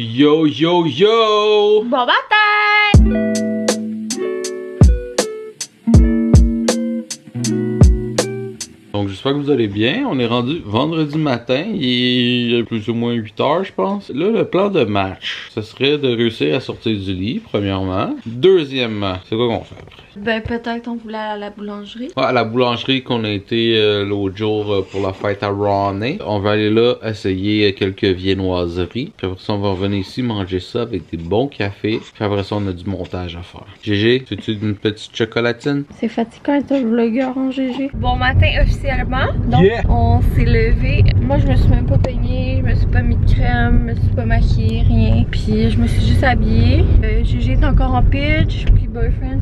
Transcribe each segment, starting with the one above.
Yo yo yo! Bon matin! Donc j'espère que vous allez bien. On est rendu vendredi matin. Il est plus ou moins 8 heures je pense. Là le plan de match, ce serait de réussir à sortir du lit premièrement. Deuxièmement, c'est quoi qu'on fait après? Ben peut-être on voulait aller à la boulangerie. Ouais, à la boulangerie qu'on a été l'autre jour pour la fête à Ronnie. On va aller là essayer quelques viennoiseries. Puis après ça on va revenir ici manger ça avec des bons cafés. Puis après ça on a du montage à faire. GG, tu une petite chocolatine? C'est fatigant d'être un vlogueur en GG. Bon matin officiellement. Donc Yeah. on s'est levé. Moi je me suis même pas peignée, je me suis pas mis de crème, je me suis pas maquillée, rien. Puis je me suis juste habillée. GG est encore en pitch. Puis boyfriend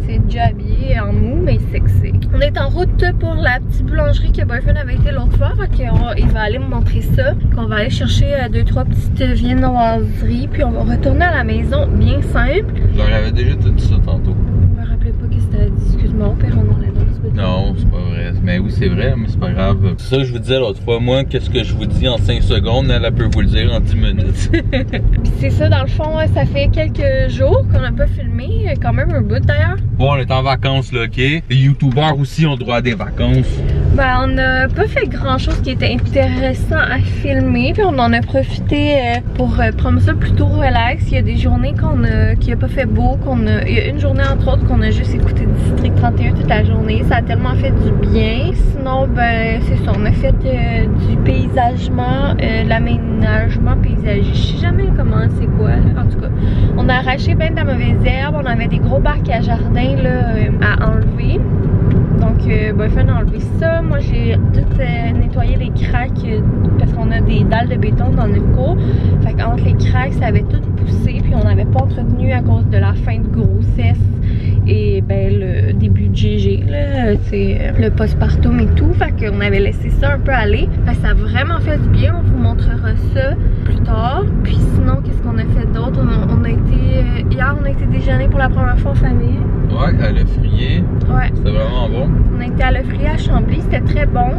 c'est déjà habillé en mou mais sexy. On est en route pour la petite boulangerie que boyfriend avait été l'autre fois. Fait qu'il va aller me montrer ça. Qu'on va aller chercher 2-3 petites viennoiseries. Puis on va retourner à la maison bien simple. Je leur avais déjà tout dit ça tantôt. Je me rappelais pas qu'est-ce que t'avais dit. Excuse-moi, on perd dans les dents. Non, c'est pas vrai. Mais oui, c'est vrai, mais c'est pas grave. C'est ça que je vous disais l'autre fois. Moi, qu'est-ce que je vous dis en 5 secondes, elle peut vous le dire en 10 minutes. Puis c'est ça, dans le fond, ça fait quelques jours qu'on n'a pas filmé. Quand même un bout d'ailleurs. Bon, on est en vacances, là, ok? Les youtubeurs aussi ont droit à des vacances. Ben, on n'a pas fait grand chose qui était intéressant à filmer. Puis on en a profité pour prendre ça plutôt relax. Il y a des journées qu'il n'a pas fait beau. Il y a une journée entre autres qu'on a juste écouté District 31 toute la journée. Ça a tellement fait du bien. Sinon, ben, c'est ça. On a fait du paysagement, l'aménagement paysager. Je sais jamais comment c'est quoi. Là. En tout cas, on a arraché bien de la mauvaise herbe. On avait des gros bacs à jardin là, à enlever. Donc, boyfriend a enlevé ça. Moi, j'ai tout nettoyé les craques parce qu'on a des dalles de béton dans notre cour. Fait qu'entre les craques, ça avait tout poussé. Puis, on n'avait pas entretenu à cause de la fin de grossesse et ben le début de GG, là, le postpartum et tout. Fait qu'on avait laissé ça un peu aller. Fait que ça a vraiment fait du bien. On vous montrera ça plus tard. Puis, sinon, qu'est-ce qu'on a fait d'autre? Hier, on a été déjeuner pour la première fois en famille. Ouais, à Le Frier. Ouais. C'était vraiment bon. On a été à Le Frier à Chambly, c'était très bon.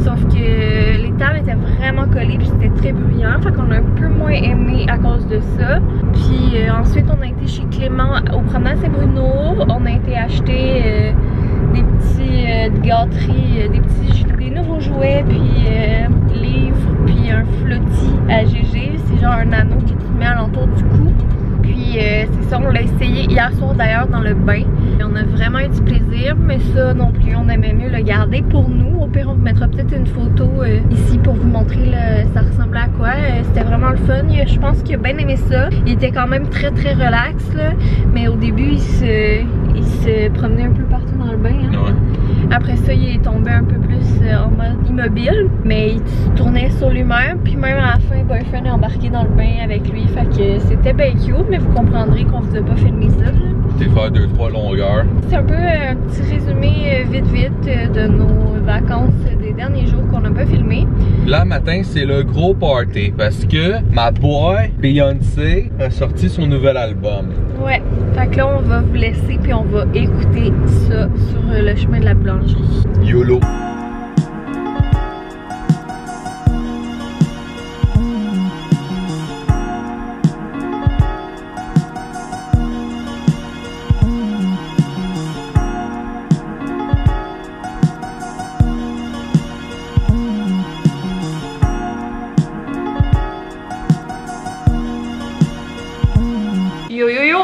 Sauf que les tables étaient vraiment collées puis c'était très bruyant. Fait qu'on a un peu moins aimé à cause de ça. Puis ensuite, on a été chez Clément au promenade Saint-Bruno. On a été acheter des petits gâteries, des nouveaux jouets, puis livres, puis un flottis à GG. C'est genre un anneau qui te met à l'entour du cou. Puis c'est ça, on l'a essayé hier soir d'ailleurs dans le bain. Et on a vraiment eu du plaisir, mais ça non plus, on aimait mieux le garder pour nous. Au pire, on vous mettra peut-être une photo ici pour vous montrer ça ressemblait à quoi. C'était vraiment le fun. Je pense qu'il a bien aimé ça. Il était quand même très très relax, là. Mais au début, il se promenait un peu partout dans le bain. Hein. Ouais. Après ça, il est tombé un peu plus en mode immobile, mais il tournait sur lui-même. Puis même à la fin, boyfriend est embarqué dans le bain avec lui. Fait que c'était bien cute, mais vous comprendrez qu'on vous a pas filmé ça. T'es faire 2-3 longueurs. C'est un peu un petit résumé vite de nos vacances des derniers jours qu'on n'a pas filmé. Là, matin, c'est le gros party parce que ma boy, Beyoncé, a sorti son nouvel album. Ouais, fait que là, on va vous laisser puis on va écouter ça sur le chemin de la boulangerie. YOLO. Yo yo yo!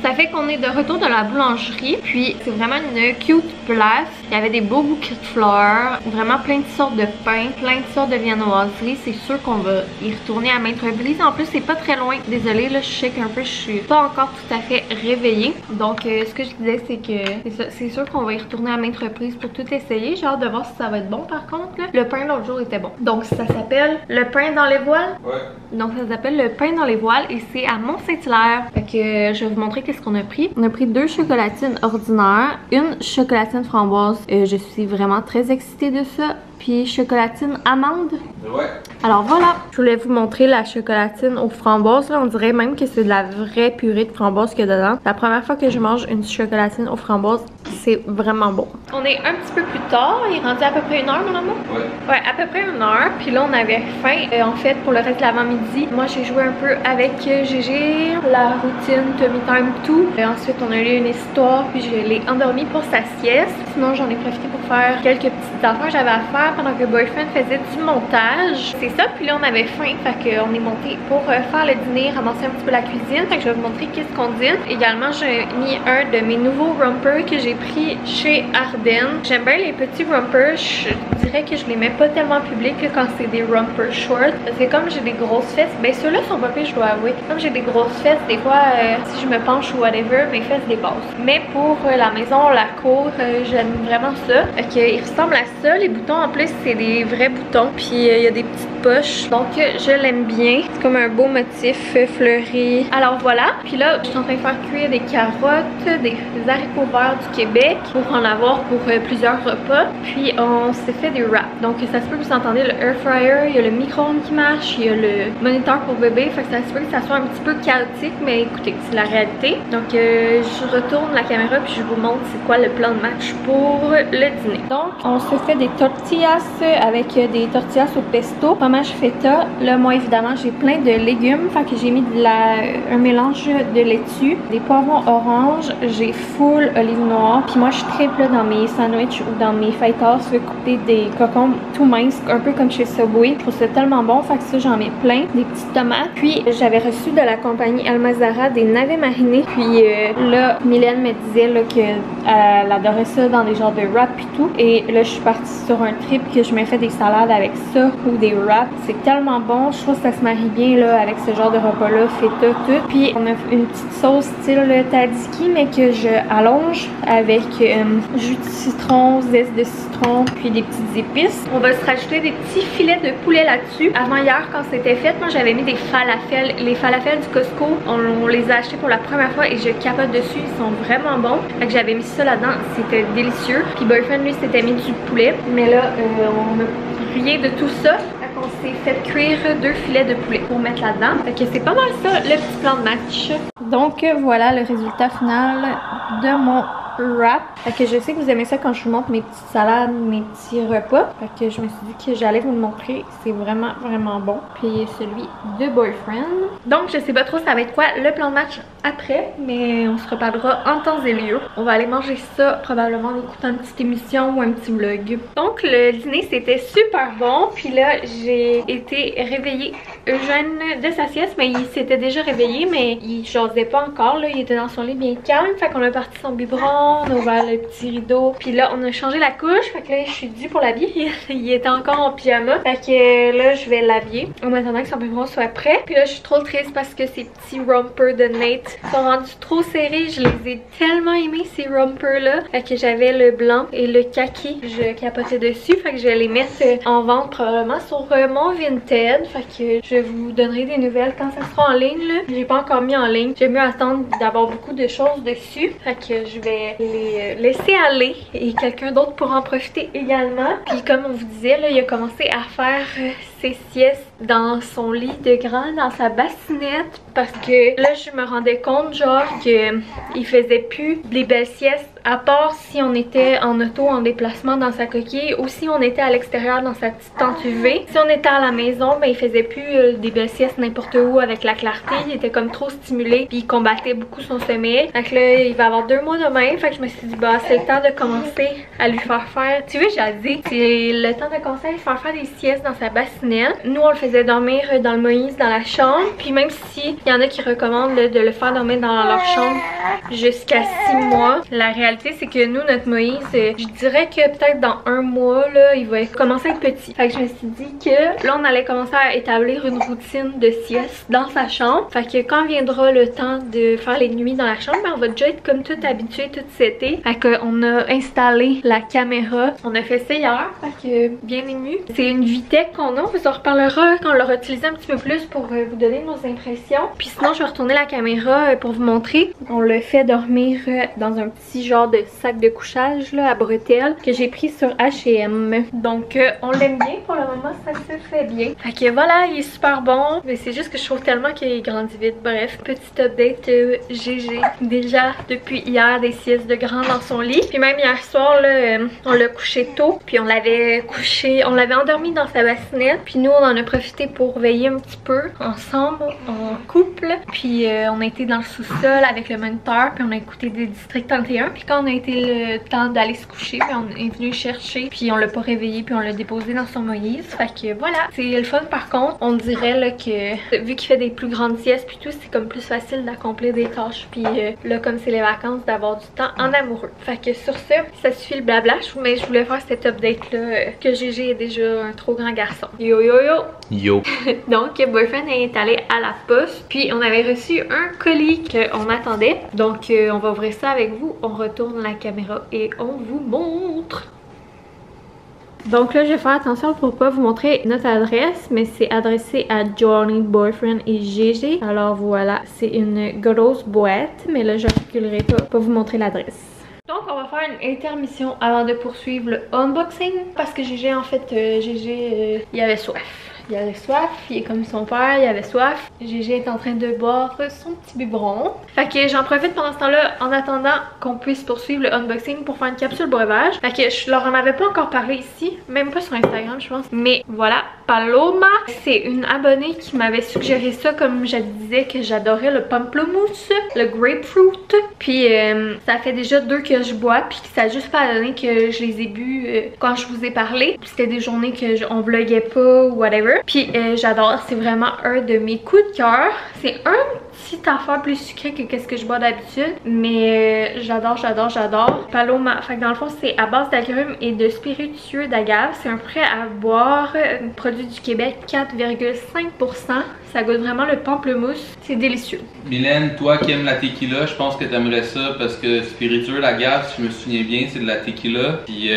Ça fait qu'on est de retour de la boulangerie, puis c'est vraiment une cute place. Il y avait des beaux bouquets de fleurs, vraiment plein de sortes de pains, plein de sortes de viennoiseries. C'est sûr qu'on va y retourner à maintes reprises. En plus, c'est pas très loin. Désolée, là, je sais qu'un peu, je suis pas encore tout à fait réveillée. Donc, ce que je disais, c'est que c'est sûr qu'on va y retourner à maintes reprises pour tout essayer. J'ai hâte de voir si ça va être bon, par contre. Là. Le pain l'autre jour était bon. Donc, ça s'appelle le pain dans les voiles. Ouais. Donc, ça s'appelle le pain dans les voiles et c'est à Mont-Saint-Hilaire. Fait que je vais vous montrer qu'est-ce qu'on a pris. On a pris 2 chocolatines ordinaires, une chocolatine framboise. Je suis vraiment très excitée de ça. puis chocolatine amande. Ouais. Alors voilà, je voulais vous montrer la chocolatine aux framboises. Là, on dirait même que c'est de la vraie purée de framboises qu'il y a dedans. La première fois que je mange une chocolatine aux framboises, c'est vraiment bon. On est un petit peu plus tard, il est rendu à peu près 1 heure, mon amour? Ouais. Ouais, à peu près 1 heure. Puis là, on avait faim. En fait, pour le reste de l'avant-midi, moi j'ai joué un peu avec Gégé, la routine, Tummy Time, tout. Et ensuite, on a lu une histoire, puis je l'ai endormi pour sa sieste. Sinon, j'en ai profité pour faire quelques petites affaires que j'avais à faire pendant que Boyfriend faisait du montage. C'est ça, puis là, on avait faim. Fait qu'on est monté pour faire le dîner, ramasser un petit peu la cuisine. Fait que je vais vous montrer qu'est-ce qu'on dîne. Également, j'ai mis un de mes nouveaux rompers que j'ai pris chez Ardennes. J'aime bien les petits rompers. Je dirais que je les mets pas tellement publics quand c'est des rompers short. C'est comme j'ai des grosses fesses. Ben ceux-là sont pas pires, je dois avouer. Comme j'ai des grosses fesses, des fois, si je me penche ou whatever, mes fesses dépassent. Mais pour la maison, la cour, j'aime vraiment ça. Il ressemble à ça. Les boutons, en plus, c'est des vrais boutons. Puis il y a des petites poches. Donc je l'aime bien. C'est comme un beau motif fleuri. Alors voilà. Puis là, je suis en train de faire cuire des carottes, des haricots verts du Québec pour en avoir pour plusieurs repas. Puis on s'est fait des wraps. Donc ça se peut que vous entendez le air fryer, il y a le micro-ondes qui marche, il y a le moniteur pour bébé. Fait que ça se peut que ça soit un petit peu chaotique, mais écoutez, c'est la réalité. Donc je retourne la caméra puis je vous montre c'est quoi le plan de match pour le dîner. Donc on se fait des tortillas avec des tortillas au pesto, fromage feta. Là moi évidemment j'ai plein de légumes, fait que j'ai mis un mélange de laitue, des poivrons orange, j'ai full olive noire. Puis moi je triple dans mes sandwichs ou dans mes fajitas, je fais couper des cocombes tout minces, un peu comme chez Subway. Je trouve ça tellement bon, fait que ça j'en mets plein. Des petites tomates. Puis j'avais reçu de la compagnie Almazara des navets marinés. Puis là Mylène me disait qu'elle adorait ça dans des genres de wraps et tout. Et là je suis partie sur un trip que je me fais des salades avec ça ou des wraps. C'est tellement bon, je trouve que ça se marie bien là avec ce genre de repas là, feta, tout. Puis on a une petite sauce style tzatziki mais que je allonge avec jus de citron, zeste de citron, puis des petites épices. On va se rajouter des petits filets de poulet là-dessus. Avant hier, quand c'était fait, moi j'avais mis des falafels. Les falafels du Costco, on les a achetés pour la première fois et je capote dessus. Ils sont vraiment bons. Fait que j'avais mis ça là-dedans. C'était délicieux. Puis Boyfriend, lui, s'était mis du poulet. Mais là, on n'a rien de tout ça. On s'est fait cuire 2 filets de poulet pour mettre là-dedans. Fait que c'est pas mal ça, le petit plan de match. Donc voilà le résultat final de mon wrap. Fait que je sais que vous aimez ça quand je vous montre mes petites salades, mes petits repas. Fait que je me suis dit que j'allais vous le montrer. C'est vraiment vraiment bon. Puis celui de Boyfriend. Donc je sais pas trop ça va être quoi le plan de match après, mais on se reparlera en temps et lieu. On va aller manger ça probablement en écoutant une petite émission ou un petit vlog. Donc le dîner c'était super bon. Puis là j'ai été réveillée. Eugène de sa sieste, mais il s'était déjà réveillé, mais il jasait pas encore là. Il était dans son lit bien calme. Fait qu'on a parti son biberon, on a ouvert le petit rideau. Puis là on a changé la couche. Fait que là je suis due pour l'habiller. Il était encore en pyjama. Fait que là je vais l'habiller en attendant que son biberon soit prêt. Puis là je suis trop triste parce que ces petits rompers de Nate sont rendus trop serrés. Je les ai tellement aimés ces rompers là. Fait que j'avais le blanc et le kaki. Je capotais dessus. Fait que je vais les mettre en vente probablement sur mon Vinted. Fait que je vous donnerai des nouvelles quand ça sera en ligne là. J'ai pas encore mis en ligne. J'aime mieux attendre d'avoir beaucoup de choses dessus. Fait que je vais les laisser aller et quelqu'un d'autre pourra en profiter également. Puis comme on vous disait là, il a commencé à faire ses siestes dans son lit de grand, dans sa bassinette, parce que là je me rendais compte genre que il faisait plus des belles siestes à part si on était en auto en déplacement dans sa coquille ou si on était à l'extérieur dans sa petite tente UV. Si on était à la maison, ben il faisait plus des belles siestes n'importe où avec la clarté. Il était comme trop stimulé puis il combattait beaucoup son sommeil. Fait que là il va avoir 2 mois demain. Fait que je me suis dit bah c'est le temps de commencer à lui faire faire. Tu vois j'ai dit c'est le temps de commencer à lui faire des siestes dans sa bassinette. Nous on le faisait dormir dans le Moïse dans la chambre. Puis même si il y en a qui recommandent là, de le faire dormir dans leur chambre jusqu'à 6 mois, la réalité c'est que nous notre Moïse, je dirais que peut-être dans 1 mois là il va commencer à être petit. Fait que je me suis dit que là on allait commencer à établir une routine de sieste dans sa chambre. Fait que quand viendra le temps de faire les nuits dans la chambre, ben, on va déjà être comme tout habitué tout cet été. Fait qu'on a installé la caméra. On a fait ça hier. Fait que bien ému. C'est une Vitech qu'on a. vous en reparlera quand on l'aura utilisé un petit peu plus pour vous donner nos impressions. Puis sinon, je vais retourner la caméra pour vous montrer. On le fait dormir dans un petit genre de sac de couchage là, à bretelles que j'ai pris sur H&M. Donc, on l'aime bien. Pour le moment, ça se fait bien. Fait que voilà, il est super bon. Mais c'est juste que je trouve tellement qu'il grandit vite. Bref, petit update GG. Déjà, depuis hier, des siestes de grand dans son lit. Puis même hier soir, là, on l'a couché tôt. Puis on l'avait couché, on l'avait endormi dans sa bassinette. Puis nous, on en a profité pour veiller un petit peu ensemble, en couple. Puis on a été dans le sous-sol avec le moniteur. Puis on a écouté des District 31. Puis quand on a été le temps d'aller se coucher, puis on est venu chercher. Puis on l'a pas réveillé. Puis on l'a déposé dans son Moïse. Fait que voilà. C'est le fun par contre. On dirait là, que vu qu'il fait des plus grandes siestes puis tout, c'est comme plus facile d'accomplir des tâches. Puis là, comme c'est les vacances, d'avoir du temps en amoureux. Fait que sur ce, ça suffit le blabla. Mais je voulais faire cette update là que GG est déjà un trop grand garçon. Yo yo yo! Yo! Donc, boyfriend est allé à la poste. Puis on avait reçu un colis qu'on attendait. Donc on va ouvrir ça avec vous. On retourne la caméra et on vous montre. Donc là, je vais faire attention pour pas vous montrer notre adresse, mais c'est adressé à Johnny, Boyfriend et GG. Alors voilà, c'est une grosse boîte, mais là, je reculerai pas vous montrer l'adresse. Donc on va faire une intermission avant de poursuivre le unboxing parce que GG en fait, il avait soif. Il avait soif, il est comme son père, il avait soif. GG est en train de boire son petit biberon. Fait que j'en profite pendant ce temps-là en attendant qu'on puisse poursuivre le unboxing pour faire une capsule breuvage. Fait que je leur en avais pas encore parlé ici, même pas sur Instagram je pense. Mais voilà, Paloma, c'est une abonnée qui m'avait suggéré ça comme je disais que j'adorais le pamplemousse, le grapefruit. Puis ça fait déjà 2 que je bois puis ça a juste pas donné que je les ai bu quand je vous ai parlé. C'était des journées que on vloguait pas ou whatever. Puis j'adore, c'est vraiment un de mes coups de cœur. C'est un petit affaire plus sucré que qu'est-ce que je bois d'habitude. Mais j'adore, j'adore, j'adore. Paloma, fait que dans le fond c'est à base d'agrumes et de spiritueux d'agave. C'est un prêt à boire, produit du Québec, 4,5%. Ça goûte vraiment le pamplemousse. C'est délicieux. Mylène, toi qui aimes la tequila, je pense que t'aimerais ça parce que spiritueux, l'agave, si je me souviens bien, c'est de la tequila. Puis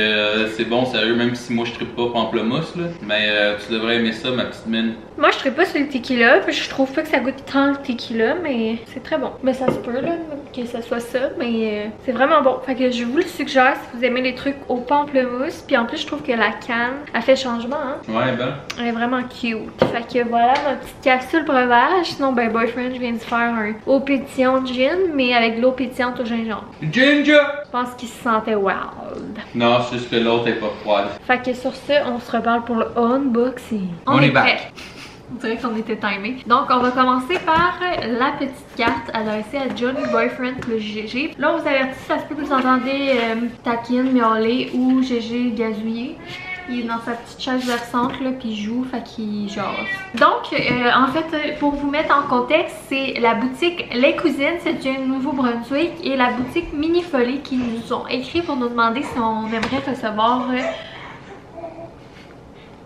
c'est bon, sérieux, même si moi je trippe pas pamplemousse, là. Mais tu devrais aimer ça, ma petite mine. Moi je trippe pas sur le tequila, puis je trouve pas que ça goûte tant le tequila, mais c'est très bon. Mais ça se peut là, que ça soit ça, mais c'est vraiment bon. Fait que je vous le suggère si vous aimez les trucs au pamplemousse. Puis en plus je trouve que la canne, elle fait changement, hein. Ouais, ben. Elle est vraiment cute. Fait que voilà ma petite capsule breuvage. Sinon ben Boyfriend, je viens de faire un eau pétillante de gin, mais avec de l'eau pétillante au gingembre. Ginger! Je pense qu'il se sentait wild. Non, c'est juste que l'autre est pas froide. Fait que sur ce, on se reparle pour le unboxing. On est back. On dirait qu'on était timé. Donc on va commencer par la petite carte adressée à Johnny, Boyfriend, le GG. Là on vous avertit, ça se peut que vous entendez taquine, miauler ou GG gazouiller. Il est dans sa petite chaise versante là, puis il joue, fait qu'il jase. Donc, en fait, pour vous mettre en contexte, c'est la boutique Les Cousines, c'est du Nouveau-Brunswick, et la boutique Mini Folie qui nous ont écrit pour nous demander si on aimerait recevoir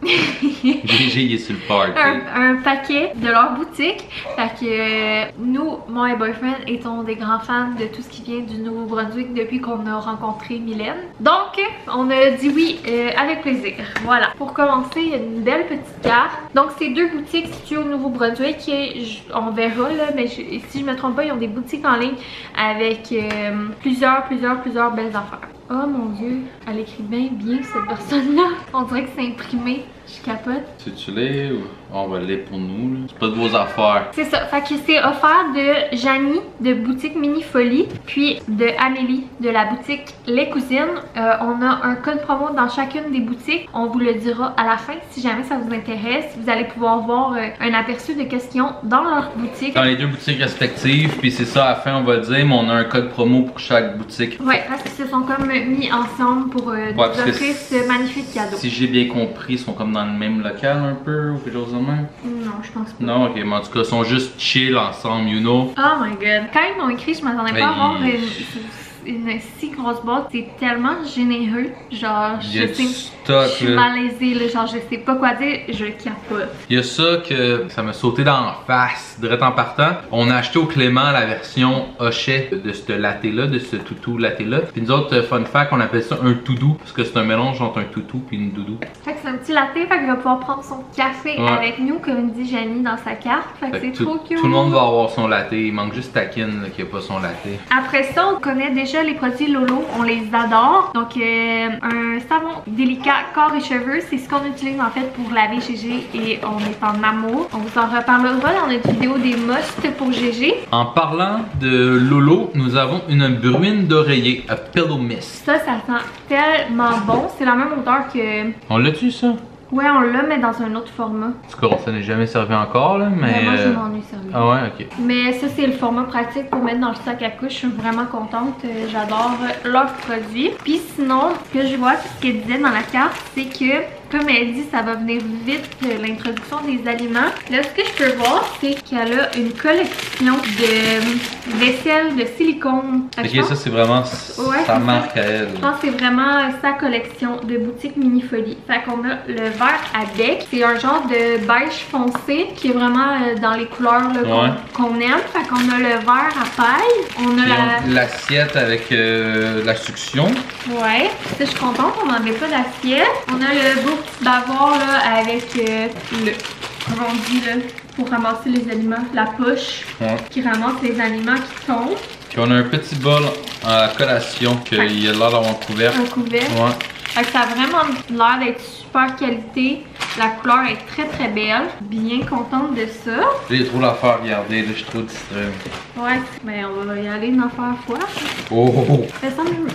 GG il est sur le party. un paquet de leur boutique. Fait que nous, moi et Boyfriend, étions des grands fans de tout ce qui vient du Nouveau-Brunswick depuis qu'on a rencontré Mylène. Donc, on a dit oui avec plaisir. Voilà. Pour commencer, il y a une belle petite carte. Donc, c'est 2 boutiques situées au Nouveau-Brunswick et on verra là, mais si je me trompe pas, ils ont des boutiques en ligne avec plusieurs belles affaires. Oh mon dieu, elle écrit bien cette personne-là. On dirait que c'est imprimé. Je capote. Tu l'es ou on va l'être pour nous là? C'est pas de vos affaires. C'est ça. Fait que c'est offert de Janie de boutique Mini Folie, puis de Amélie de la boutique Les Cousines. On a un code promo dans chacune des boutiques. On vous le dira à la fin si jamais ça vous intéresse. Vous allez pouvoir voir un aperçu de qu'est-ce qu'ils ont dans leur boutique. Dans les 2 boutiques respectives, puis c'est ça à la fin on va le dire, mais on a un code promo pour chaque boutique. Ouais, parce qu'ils se sont comme mis ensemble pour nous offrir ce magnifique cadeau. Si j'ai bien compris, ils sont comme dans le même local un peu ou quelque chose de même? Non, je pense pas. Non, ok, mais en tout cas, ils sont juste chill ensemble, you know. Oh my god. Quand ils m'ont écrit, je m'attendais pas à avoir une si grosse boîte. C'est tellement généreux. Genre, il y a du stock TikTok. Je suis malaisée, là, genre je sais pas quoi dire, je capote. Il y a ça que ça m'a sauté dans la face, direct en partant. On a acheté au Clément la version Hochet de ce latte-là, de ce toutou latte-là. Puis nous autres, fun fact, on appelle ça un toudou, parce que c'est un mélange entre un toutou et une doudou. Fait que c'est un petit latte, fait qu'il va pouvoir prendre son café avec nous, comme dit Janie dans sa carte. Fait que c'est trop cute. Tout le monde va avoir son latte, il manque juste Takin qui a pas son latte. Après ça, on connaît déjà les produits Lolo, on les adore. Donc un savon délicat corps et cheveux, c'est ce qu'on utilise en fait pour laver GG et on est en amour. On vous en reparlera dans notre vidéo des musts pour GG. En parlant de Lolo, nous avons une bruine d'oreiller, a pillow mist. Ça sent tellement bon, c'est la même odeur que... On l'a-tu ça? Ouais, on l'a, mais dans un autre format. En tout cas, ça n'est jamais servi encore, là, mais... moi, je m'en ai servi. Ah ouais, ok. Mais ça, c'est le format pratique pour mettre dans le sac à couche. Je suis vraiment contente. J'adore leurs produits. Puis sinon, ce que je vois, ce qu'elle disait dans la carte, c'est que, comme elle dit, ça va venir vite, l'introduction des aliments. Là, ce que je peux voir, c'est qu'elle a une collection de vaisselle de silicone. Ok, ça, c'est vraiment sa marque à elle. Je pense que c'est vraiment sa collection de boutique Mini Folie. Fait qu'on a le verre à bec. C'est un genre de beige foncé qui est vraiment dans les couleurs qu'on aime. Fait qu'on a le verre à paille. On a l'assiette avec la succion. Ouais, ça, je suis contente. On n'en met pas d'assiette. On a le beau petit bavoir là, avec le rendu là, pour ramasser les aliments. La poche qui ramasse les aliments qui tombent. Puis on a un petit bol à collation qu'il a l'air d'avoir un couvercle. Un couvercle. Ouais. Fait que ça a vraiment l'air d'être super qualité. La couleur est très très belle. Bien contente de ça. J'ai trop l'affaire à regarder, là, je suis trop distrait. Ouais, mais on va y aller une affaire à fois. Oh!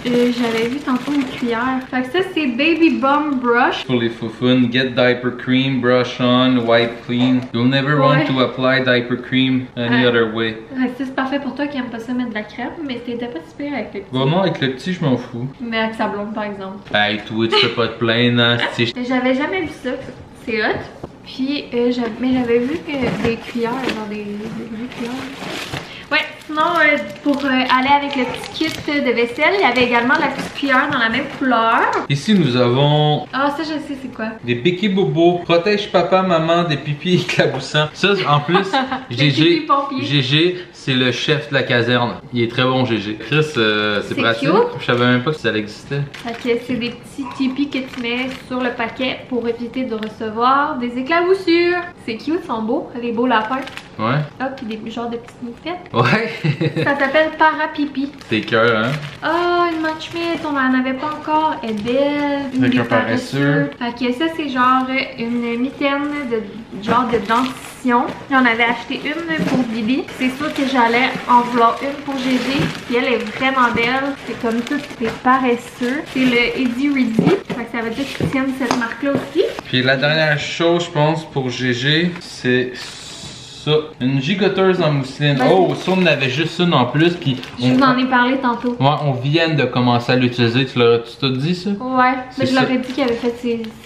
J'avais vu tantôt une cuillère. Fait que ça, c'est Baby Bum Brush. Pour les foufounes, get diaper cream, brush on, wipe clean. You'll never want to apply diaper cream any other way. C'est parfait pour toi qui aime pas ça mettre de la crème, mais t'étais pas super avec le petit. Bon, non, avec le petit, je m'en fous. Mais avec sa blonde, par exemple. Hey, toi, tu peux pas te plaindre, hein? J'avais jamais vu ça. C'est hot. Puis, mais j'avais vu que des cuillères, genre des cuillères. Ouais, sinon, pour aller avec le petit kit de vaisselle, il y avait également la petite cuillère dans la même couleur. Ici, nous avons... Ah, ça, je sais c'est quoi. Des Bicky Bobo. Protège papa, maman des pipis éclaboussants. Ça, en plus, GG, c'est le chef de la caserne. Il est très bon, GG. Chris, c'est pratique. Cute. Je savais même pas que ça existait. Fait que c'est des petits tipis que tu mets sur le paquet pour éviter de recevoir des éclaboussures. C'est cute, ils sont beaux, les beaux lapins. Ouais. Ah, puis des genres de petites moufettes. Ouais. Ça s'appelle Parapipi. C'est cœur, hein? Ah, une Munchmith, on en avait pas encore. Elle est belle. Avec un paresseux. Fait que ça, c'est genre une mitaine de genre de dentition. J'en avais acheté une pour Bibi. C'est sûr que j'allais en vouloir une pour GG. Puis elle est vraiment belle. C'est comme tout, c'est paresseux. C'est le Eddie Riddy. Fait que ça veut dire qu'ils tiennent cette marque-là aussi. Puis la dernière chose, je pense, pour GG, c'est... ça, une gigoteuse en mousseline. Oh, ça on avait juste une en plus. Puis je vous en ai parlé tantôt. Ouais, on vient de commencer à l'utiliser. Tu t'as dit ça? Ouais, mais je leur ai dit qu'il avait fait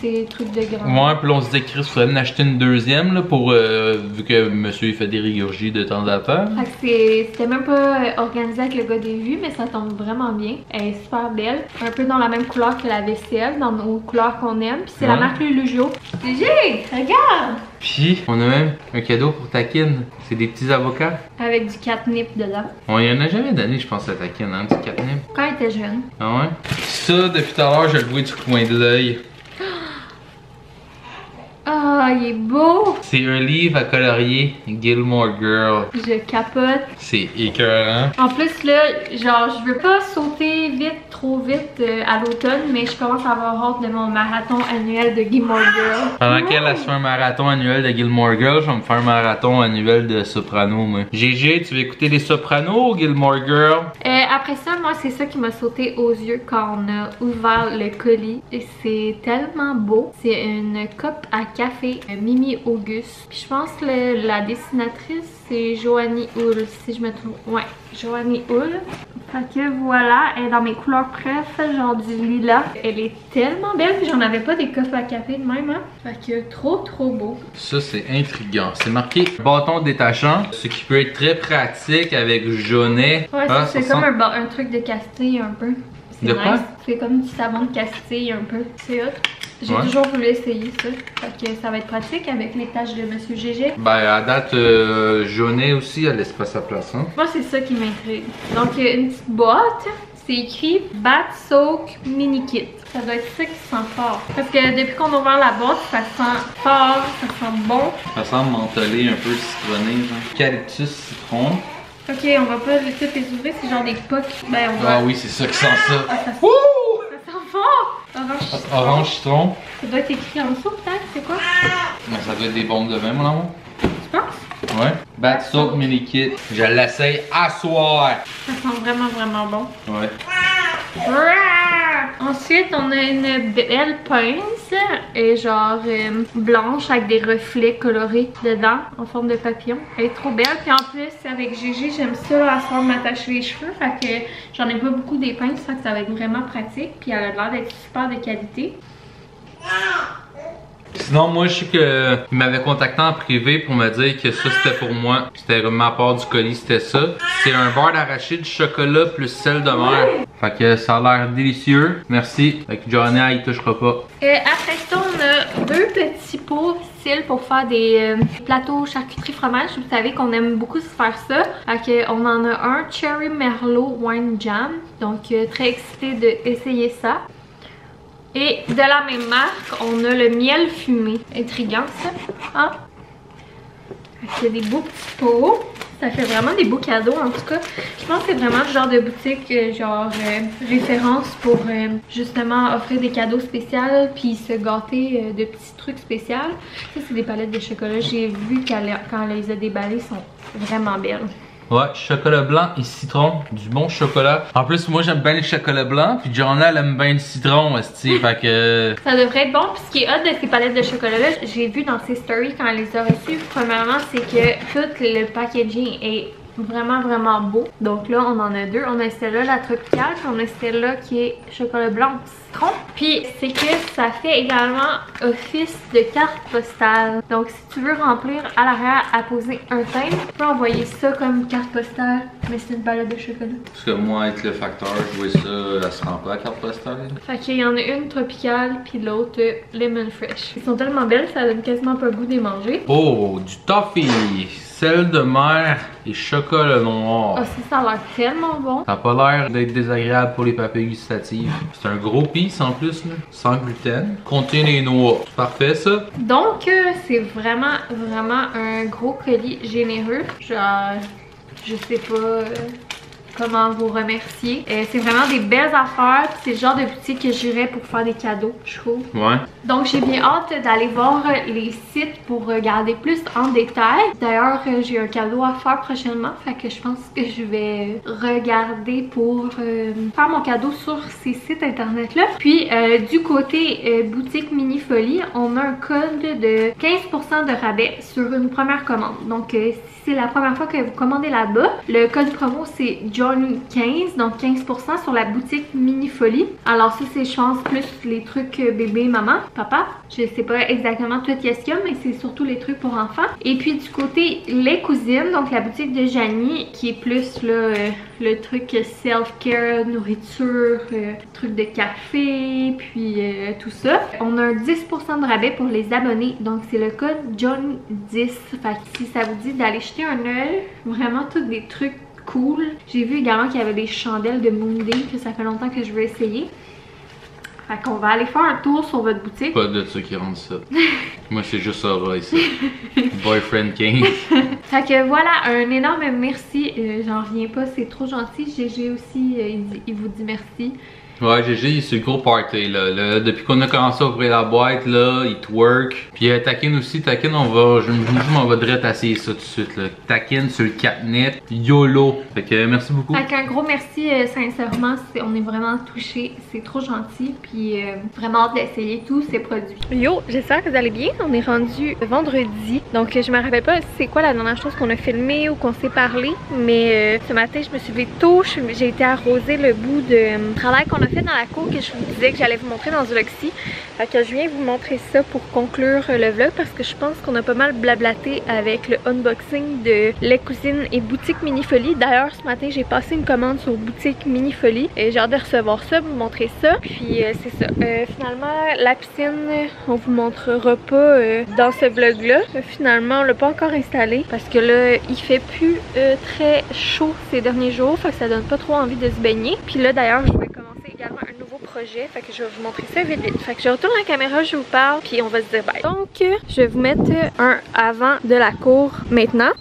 ses trucs de grand. Ouais, puis là on se dit Chris, il faudrait en acheter une deuxième là, pour vu que monsieur il fait des rigurgies de temps à temps. C'était même pas organisé avec le gars des vues, mais ça tombe vraiment bien. Elle est super belle. Un peu dans la même couleur que la vaisselle, dans nos couleurs qu'on aime. Puis c'est la marque Lulujo. GG, regarde! Puis on a même un cadeau pour Takin. C'est des petits avocats. Avec du catnip dedans. On y en a jamais donné, je pense, à Takin, hein, du catnip. Quand elle était jeune. Ah ouais? Ça, depuis tout à l'heure, je le vois du coin de l'œil. Ah, il est beau! C'est un livre à colorier, Gilmore Girl. Je capote. C'est écœurant. En plus, là, genre, je veux pas sauter trop vite à l'automne, mais je commence à avoir hâte de mon marathon annuel de Gilmore Girl. Pendant qu'elle se fait un marathon annuel de Gilmore Girl, je vais me faire un marathon annuel de Soprano, moi. GG, tu veux écouter les Sopranos ou Gilmore Girl? Après ça, moi, c'est ça qui m'a sauté aux yeux quand on a ouvert le colis. Et c'est tellement beau. C'est une coupe à café Mimi Auguste. Puis je pense que la dessinatrice, c'est Joanie Hull, si je me trompe. Ouais, Joanie Hull. Fait que voilà, elle est dans mes couleurs préf, genre du lilas. Elle est tellement belle, puis j'en avais pas des coffres à café de même, hein. Fait que trop beau. Ça, c'est intriguant. C'est marqué bâton détachant, ce qui peut être très pratique avec Jaunet. Ouais, ça, c'est comme un truc de castille un peu. De quoi? C'est comme du savon de castille un peu. C'est hot. J'ai toujours voulu essayer ça. Fait que ça va être pratique avec les tâches de Monsieur GG. Ben, à date, Jaunet aussi, elle laisse pas sa place, hein? Moi, c'est ça qui m'intrigue. Donc, il y a une petite boîte. C'est écrit Bath Soak Mini Kit. Ça doit être ça qui sent fort. Parce que depuis qu'on a ouvert la boîte, ça sent fort, ça sent bon. Ça sent mentholé, un peu citronné, genre. Eucalyptus citron. Ok, on va pas tout les ouvrir, c'est genre des pocs. Ben, on va... Ah oui, c'est ça qui sent ça. Ah, ça sent... Wouh! Ça sent fort! Orange citron. Orange citron. Ça doit être écrit en dessous, peut-être, c'est quoi? Ben, ça doit être des bombes de vin, mon amour. Tu penses? Ouais. Bath Soak Mini Kit. Je l'essaye à soir. Ça sent vraiment, vraiment bon. Ouais. Ensuite, on a une belle pince, et genre blanche avec des reflets colorés dedans en forme de papillon. Elle est trop belle. Puis en plus, avec Gigi, j'aime ça à soir m'attacher les cheveux. Fait que j'en ai pas beaucoup des pinces, fait que ça va être vraiment pratique. Puis elle a l'air d'être super de qualité. Sinon, moi, je sais qu'il m'avait contacté en privé pour me dire que ça, c'était pour moi. C'était ma part du colis, c'était ça. C'est un beurre d'arachide, chocolat plus sel de mer. Fait que ça a l'air délicieux. Merci. Fait que Johnny, elle y touchera pas. Après ça, on a deux petits pots style pour faire des plateaux charcuterie fromage. Vous savez qu'on aime beaucoup se faire ça. Fait que on en a un Cherry Merlot Wine Jam. Donc, très excitée d'essayer ça. Et de la même marque, on a le miel fumé. Intriguant ça. Ah. Il y a des beaux petits pots. Ça fait vraiment des beaux cadeaux en tout cas. Je pense que c'est vraiment le genre de boutique genre référence pour justement offrir des cadeaux spéciaux puis se gâter de petits trucs spéciaux. Ça c'est des palettes de chocolat. J'ai vu quand elle les a déballées, sont vraiment belles. Ouais, chocolat blanc et citron, du bon chocolat. En plus, moi j'aime bien le chocolat blanc, puis Joanna elle aime bien le citron, fait que... Ça devrait être bon, puis ce qui est hot de ces palettes de chocolat là, j'ai vu dans ses stories quand elle les a reçues, premièrement c'est que tout le packaging est vraiment vraiment beau. Donc là on en a deux, on a celle-là la tropicale, puis on a celle-là qui est chocolat blanc citron. Puis c'est que ça fait également office de carte postale. Donc si tu veux remplir à l'arrière, apposer un thème, tu peux envoyer ça comme carte postale, mais c'est une palette de chocolat. Parce que moi être le facteur, jouer ça, elle se rend pas à carte postale. Fait qu'il y en a une tropicale puis l'autre lemon fresh. Ils sont tellement belles, ça donne quasiment pas le goût de les manger. Oh, du toffee! Sel de mer et chocolat noir. Ah, ça a l'air tellement bon. Ça n'a pas l'air d'être désagréable pour les papilles gustatives. C'est un gros piece en plus, là, sans gluten. Contient les noix. Parfait ça. Donc, c'est vraiment, vraiment un gros colis généreux. Genre, je sais pas comment vous remercier. C'est vraiment des belles affaires. C'est le genre de boutique que j'irais pour faire des cadeaux, je trouve. Ouais. Donc j'ai bien hâte d'aller voir les sites pour regarder plus en détail. D'ailleurs, j'ai un cadeau à faire prochainement. Fait que je pense que je vais regarder pour faire mon cadeau sur ces sites internet là. Puis du côté boutique Mini Folie, on a un code de 15% de rabais sur une première commande. Donc si c'est la première fois que vous commandez là-bas, le code promo c'est Johnny15, donc 15% sur la boutique Mini Folie. Alors ça c'est je pense plus les trucs bébé, maman, papa. Je sais pas exactement tout qu'est-ce qu'il y a, mais c'est surtout les trucs pour enfants. Et puis du côté les cousines, donc la boutique de Janie qui est plus là, le truc self-care, nourriture, truc de café, puis tout ça. On a un 10% de rabais pour les abonnés, donc c'est le code Johnny10. Fait que si ça vous dit d'aller jeter un œil, vraiment tous des trucs cool. J'ai vu également qu'il y avait des chandelles de Moonday que ça fait longtemps que je veux essayer. Fait qu'on va aller faire un tour sur votre boutique. Pas de ça qui rend ça. Moi c'est juste Aura ici. Boyfriend King. Fait que voilà, un énorme merci. J'en reviens pas, c'est trop gentil. GG aussi, il vous dit merci. Ouais, GG, c'est le gros party là. Depuis qu'on a commencé à ouvrir la boîte là, il twerk. Puis Takin aussi, Takin, je m'en vais direct essayer ça tout de suite là. Takin sur le catnip, YOLO. Fait que merci beaucoup. Fait qu'un gros merci, sincèrement, on est vraiment touchés, c'est trop gentil. Puis vraiment hâte d'essayer tous ces produits. Yo, j'espère que vous allez bien. On est rendu vendredi, donc je me rappelle pas c'est quoi la dernière chose qu'on a filmé ou qu'on s'est parlé. Mais ce matin, je me suis levée tôt, j'ai été arroser le bout de travail qu'on a fait dans la cour que je vous disais que j'allais vous montrer dans ce vlog-ci. Fait que je viens vous montrer ça pour conclure le vlog parce que je pense qu'on a pas mal blablaté avec le unboxing de Les Cousines et Boutique Mini-Folie. D'ailleurs, ce matin, j'ai passé une commande sur Boutique Mini-Folie et j'ai hâte de recevoir ça, vous montrer ça. Puis c'est ça. Finalement, la piscine, on vous montrera pas dans ce vlog-là. Finalement, on l'a pas encore installé parce que là, il fait plus très chaud ces derniers jours. Fait que ça donne pas trop envie de se baigner. Puis là, d'ailleurs, je vais commencer également un nouveau projet. Fait que je vais vous montrer ça vite vite. Fait que je retourne la caméra, je vous parle, puis on va se dire bye. Donc, je vais vous mettre un avant de la cour maintenant.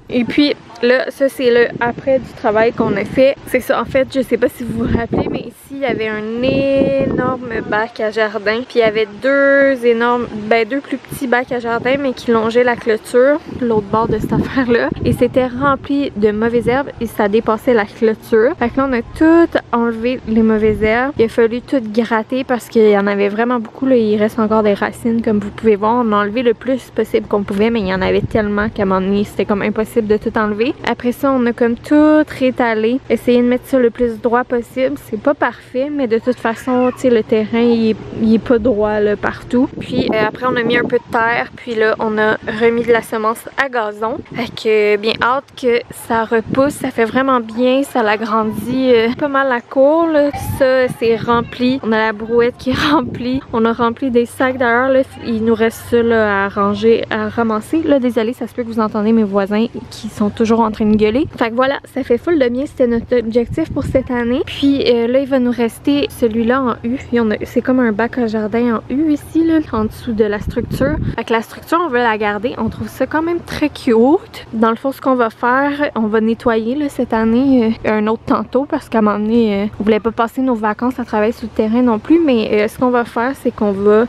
Et puis là, ça c'est le après du travail qu'on a fait. C'est ça, en fait, je sais pas si vous vous rappelez, mais ici il y avait un énorme bac à jardin. Puis il y avait deux plus petits bacs à jardin, mais qui longeaient la clôture, l'autre bord de cette affaire-là. Et c'était rempli de mauvaises herbes et ça dépassait la clôture. Fait que là, on a tout enlevé les mauvaises herbes. Il a fallu tout gratter parce qu'il y en avait vraiment beaucoup. Là, il reste encore des racines, comme vous pouvez voir. On a enlevé le plus possible qu'on pouvait, mais il y en avait tellement qu'à un moment donné, c'était comme impossible de tout enlever. Après ça, on a comme tout réétalé, essayer de mettre ça le plus droit possible. C'est pas parfait, mais de toute façon, tu sais, le terrain, il est pas droit là, partout. Puis après, on a mis un peu de terre, puis là, on a remis de la semence à gazon. Fait que bien hâte que ça repousse, ça fait vraiment bien, ça l'agrandit pas mal la cour, là. Ça, c'est rempli. On a la brouette qui est remplie. On a rempli des sacs d'ailleurs, là. Il nous reste ça là, à ranger, à ramasser. Là, désolé, ça se peut que vous entendez mes voisins qui sont toujours en train de gueuler. Fait que voilà, ça fait full de bien, c'était notre objectif pour cette année. Puis là, il va nous rester celui-là en U. C'est comme un bac à jardin en U ici, là, en dessous de la structure. Fait que la structure, on veut la garder. On trouve ça quand même très cute. Dans le fond, ce qu'on va faire, on va nettoyer là, cette année un autre tantôt parce qu'à un moment donné, on voulait pas passer nos vacances à travailler sur le terrain non plus. Mais ce qu'on va faire, c'est qu'on va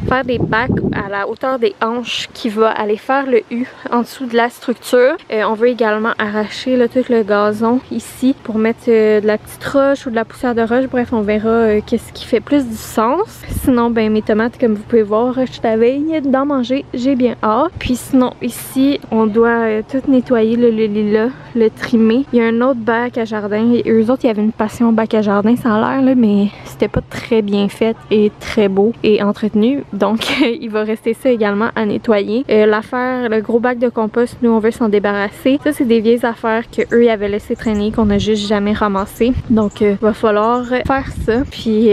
faire des bacs à la hauteur des hanches qui va aller faire le U en dessous de la structure. On veut également arracher là, tout le gazon ici pour mettre de la petite roche ou de la poussière de roche. Bref, on verra qu'est-ce qui fait plus du sens. Sinon, ben mes tomates, comme vous pouvez voir, je t'avais d'en manger, j'ai bien hâte. Puis sinon, ici, on doit tout nettoyer le lilas, le trimer. Il y a un autre bac à jardin. Et eux autres, il y avait une passion bac à jardin, ça a l'air, là, mais c'était pas très bien fait et très beau et entretenu. Donc, il va rester ça également à nettoyer. L'affaire, le gros bac de compost, nous, on veut s'en débarrasser. Ça, c'est des vieilles affaires qu'eux, ils avaient laissé traîner, qu'on a juste jamais ramassé. Donc, va falloir faire ça. Puis,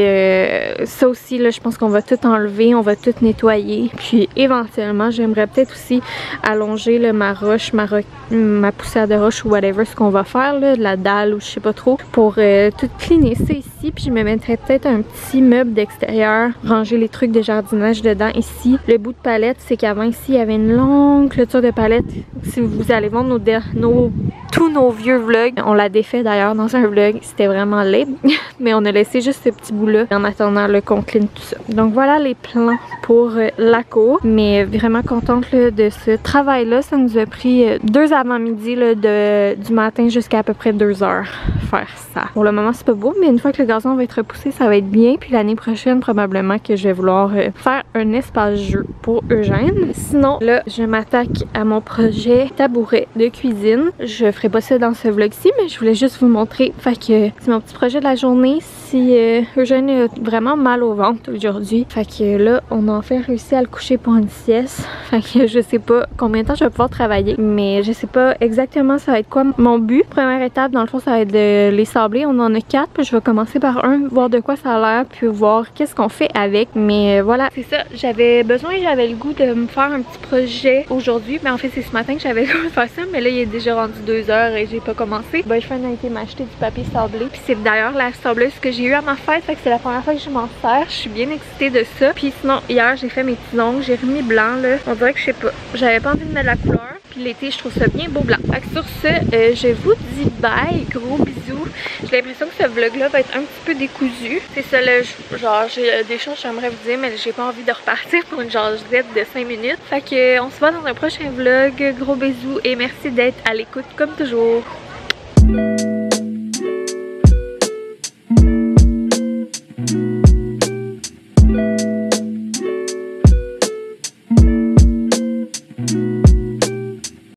ça aussi, là, je pense qu'on va tout enlever, on va tout nettoyer. Puis, éventuellement, j'aimerais peut-être aussi allonger là, ma roche, ma poussière de roche ou whatever, ce qu'on va faire, là, de la dalle ou je sais pas trop, pour tout cleaner ça ici. Puis, je me mettrais peut-être un petit meuble d'extérieur, ranger les trucs de jardinage dedans ici. Le bout de palette, c'est qu'avant ici, il y avait une longue clôture de palette. Si vous allez voir tous nos vieux vlogs, on l'a défait d'ailleurs dans un vlog, c'était vraiment laid, mais on a laissé juste ce petit bout là en attendant qu'on clean tout ça. Donc voilà les plans pour la cour, mais vraiment contente là, de ce travail là. Ça nous a pris 2 avant-midi du matin jusqu'à peu près 2 heures faire ça. Pour le moment c'est pas beau, mais une fois que le gazon va être repoussé, ça va être bien. Puis l'année prochaine probablement que je vais vouloir faire un espace jeu pour Eugène. Sinon là je m'attaque à mon projet tabouret de cuisine. Je ferai pas ça dans ce vlog-ci, mais je voulais juste vous montrer. Fait que c'est mon petit projet de la journée. Si Eugène a vraiment mal au ventre aujourd'hui, fait que là on a enfin réussi à le coucher pour une sieste. Fait que je sais pas combien de temps je vais pouvoir travailler, mais je sais pas exactement ça va être quoi mon but. Première étape dans le fond ça va être de les sabler. On en a 4, puis je vais commencer par un, voir de quoi ça a l'air, puis voir qu'est-ce qu'on fait avec. Mais voilà, c'est ça, j'avais le goût de me faire un petit projet aujourd'hui, mais en fait c'est ce matin que j'avais le goût de faire ça, mais là il est déjà rendu 2 heures et j'ai pas commencé. Ben je viens été m'acheter du papier sablé, puis c'est d'ailleurs la sableuse que j'ai eu à ma fête, fait que c'est la première fois que je m'en sers. Je suis bien excitée de ça. Puis sinon hier j'ai fait mes petits ongles, j'ai remis blanc là, on dirait que je sais pas, j'avais pas envie de mettre la couleur. Puis l'été, je trouve ça bien beau blanc. Fait que sur ce, je vous dis bye, gros bisous. J'ai l'impression que ce vlog-là va être un petit peu décousu. C'est ça là, genre j'ai des choses que j'aimerais vous dire, mais j'ai pas envie de repartir pour une jasette de 5 minutes. Fait que on se voit dans un prochain vlog. Gros bisous et merci d'être à l'écoute comme toujours.